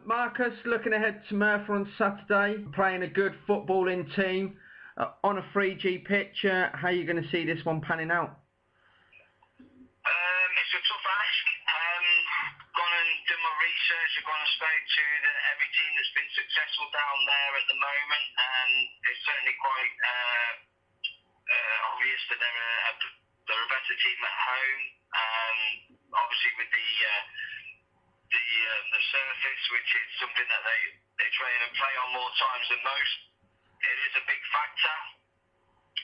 Marcus, looking ahead to Merthyr on Saturday, playing a good footballing team on a 3G pitch. How are you going to see this one panning out? It's a tough ask. Gone and done my research. I've gone and spoke to every team that's been successful down there at the moment. It's certainly quite obvious that they're a better team at home. Obviously with the surface, which is something that they train and play on more times than most, it is a big factor.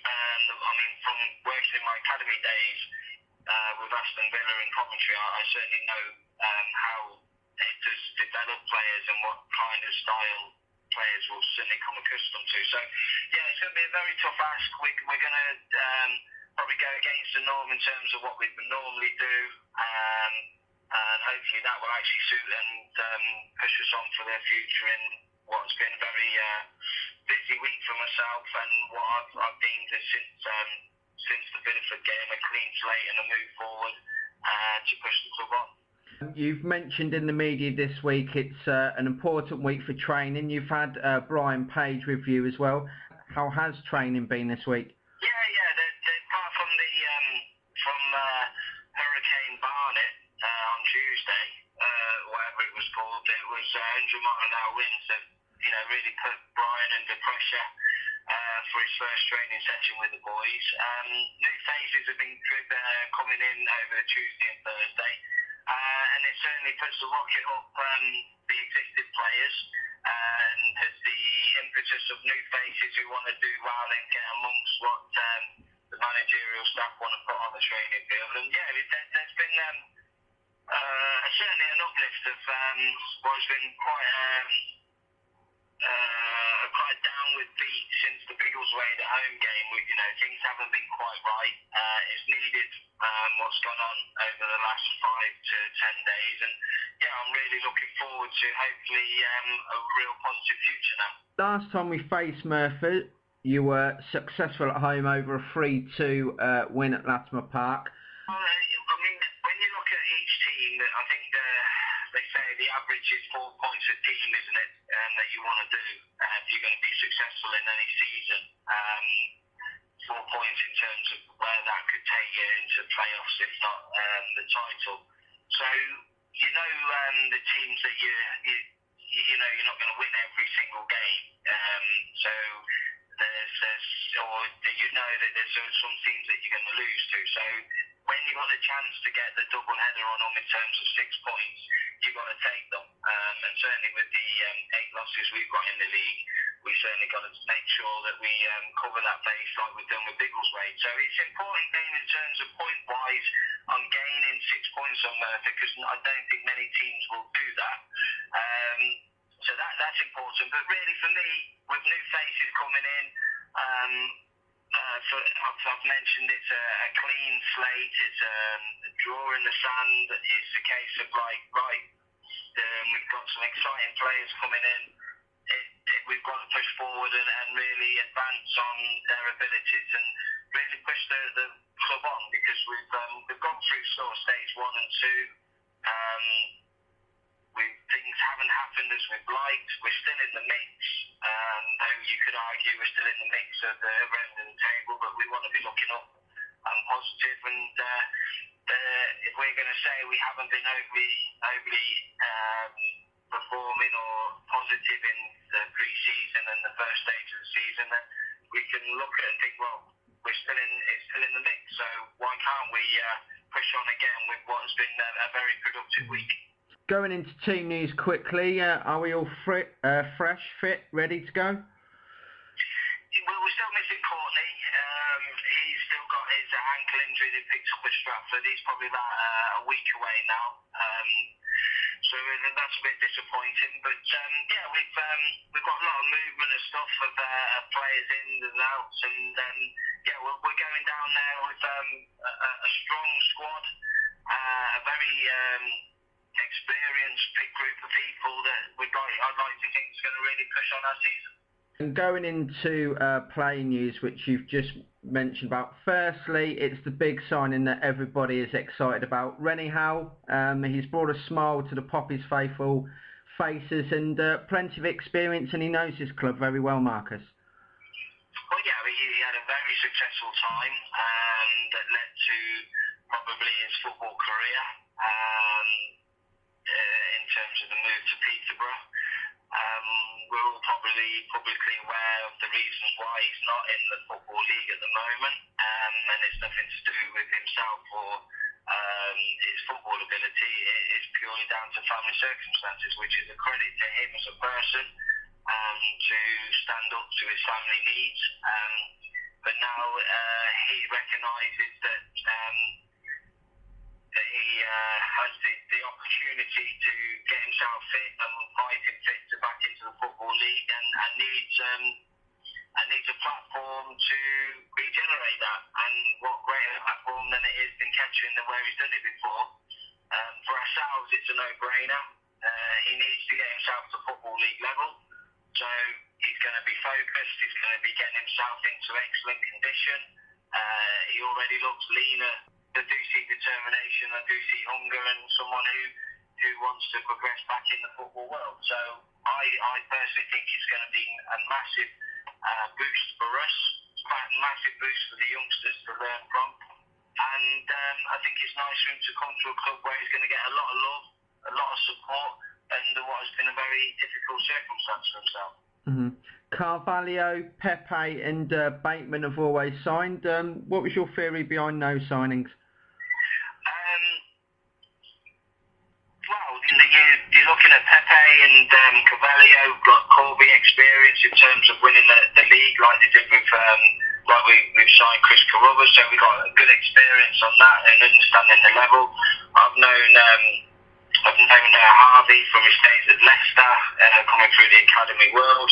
And I mean, from working in my academy days with Aston Villa in Coventry, I certainly know how it does develop players and what kind of style players will certainly come accustomed to. So yeah, it's going to be a very tough ask. We're going to probably go against the norm in terms of what we would normally do. And hopefully that will actually suit and push us on for their future in what's been a very busy week for myself and what I've been to since the Bideford game, a clean slate and a move forward to push the club on. You've mentioned in the media this week it's an important week for training. You've had Brian Page with you as well. How has training been this week? Yeah. Apart from from Hurricane Barnet on Tuesday, whatever it was called, it was 100 mile an hour winds that really put Brian under pressure for his first training session with the boys. New faces have been coming in over Tuesday and Thursday, and it certainly puts the rocket up the existing players and has the impetus of new faces who want to do well and get amongst what the managerial staff want to put on the training field. And yeah, there's been certainly an uplift of what's been quite a downward beat since the Biggleswade at home game. Things haven't been quite right. It's needed what's gone on over the last 5 to 10 days, and yeah, I'm really looking forward to hopefully a real positive future now. Last time we faced Merthyr, you were successful at home over a 3-2 win at Latimer Park. Well, I mean, when you look at each team, I think they say the average is 4 points a team, isn't it, that you want to do if you're going to be successful in any season. 4 points in terms of where that could take you into playoffs, if not the title. So the teams that you're not going to win every single game. So there's that there's some teams that you're going to lose to. So when you've got the chance to get the double header on them in terms of 6 points, you've got to take them. And certainly with the 8 losses we've got in the league, we certainly got to make sure that we cover that base like we've done with Biggleswade. So it's important game in terms of point-wise on gaining 6 points on Merthyr, because I don't think many teams will do that. So that's important. But really for me, with new faces coming in, I've mentioned it's a clean slate, it's a draw in the sand. It's a case of we've got some exciting players coming in. We've got to push forward and really advance on their abilities and really push the club on, because we've gone through sort of stage 1 and 2. Things haven't happened as we've liked. We're still in the mix, though you could argue we're still in the mix at the other end of the table, but we want to be looking up and positive. And if we're going to say we haven't been overly performing or positive in the pre-season and the first stage of the season, then we can look at it and think, well, it's still in the mix, so why can't we push on again with what's been a very productive week. Going into team news quickly, are we all fresh, fit, ready to go? Well, we're still missing Courtney. He's still got his ankle injury that he picked up at Stratford. He's probably about a week away now. So that's a bit disappointing. But yeah, we've got a lot of movement and stuff of players in and out. And yeah, we're going down there with a strong squad, a very experienced big group of people that I'd like to think is going to really push on our season. And going into play news, which you've just mentioned about, firstly, it's the big signing that everybody is excited about. Rene Howe, he's brought a smile to the Poppies faithful faces and plenty of experience, and he knows his club very well, Marcus. Well, yeah, he had a very successful time that led to probably his football career in terms of the move to Peterborough. We're all probably publicly aware of the reasons why he's not in the Football League at the moment, and it's nothing to do with himself or his football ability. It's purely down to family circumstances, which is a credit to him as a person to stand up to his family needs. But now he recognises that he has the opportunity to get himself fit and fighting fit to back into the Football League, and needs a platform to regenerate that. And what greater platform than it is in Kettering than where he's done it before. For ourselves, it's a no-brainer. He needs to get himself to Football League level. So he's going to be focused. He's going to be getting himself into excellent condition. He already looks leaner. I do see determination. I do see hunger, and someone who wants to progress back in the football world. So I personally think it's going to be a massive boost for us, a massive boost for the youngsters to learn from. And I think it's nice for him to come to a club where he's going to get a lot of love, a lot of support under what has been a very difficult circumstance for himself. Mm-hmm. Carvalho, Pepe and Bateman have always signed. What was your theory behind those signings? Well, you're looking at Pepe and Carvalho, got Corby experience in terms of winning the league, like they did with we've signed Chris Carruthers, so we got a good experience on that and understanding the level. I've known Harvey from his days at Leicester, coming through the academy world.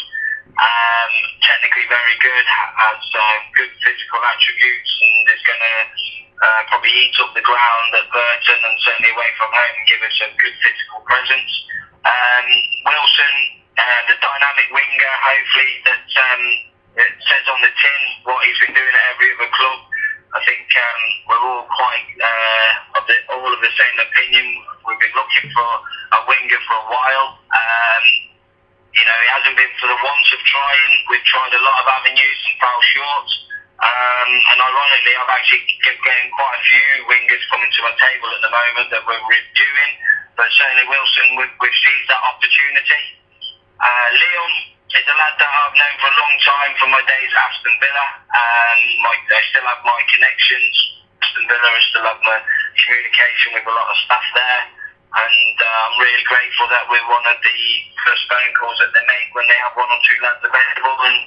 Technically very good, has good physical attributes, and is going to probably eat up the ground at Burton and certainly away from home and give us a good physical presence. Wilson, the dynamic winger, hopefully that it says on the tin what he's been doing at every other club. I think we're all quite all of the same opinion. We've been looking for a winger for a while. It hasn't been for the want of trying. We've tried a lot of avenues and fell short. And ironically, I've actually getting quite a few wingers coming to my table at the moment that we're reviewing. But certainly Wilson, we've seized that opportunity. Leon is a lad that I've known for a long time from my days at Aston Villa. I still have my connections. Aston Villa, I still have my communication with a lot of staff there. And I'm really grateful that we're one of the first phone calls that they make when they have one or two lads available. And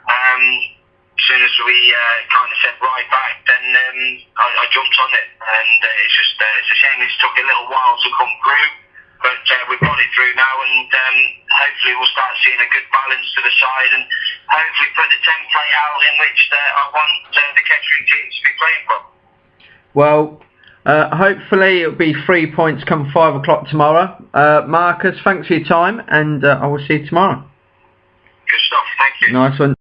as soon as we kind of said right back, then I jumped on it. And it's a shame it's took a little while to come through. But we've got it through now, and hopefully we'll start seeing a good balance to the side, and hopefully put the template out in which I want the Kettering team to be playing from. Well, hopefully it'll be 3 points come 5 o'clock tomorrow. Marcus, thanks for your time, and I will see you tomorrow. Good stuff, thank you. Nice one.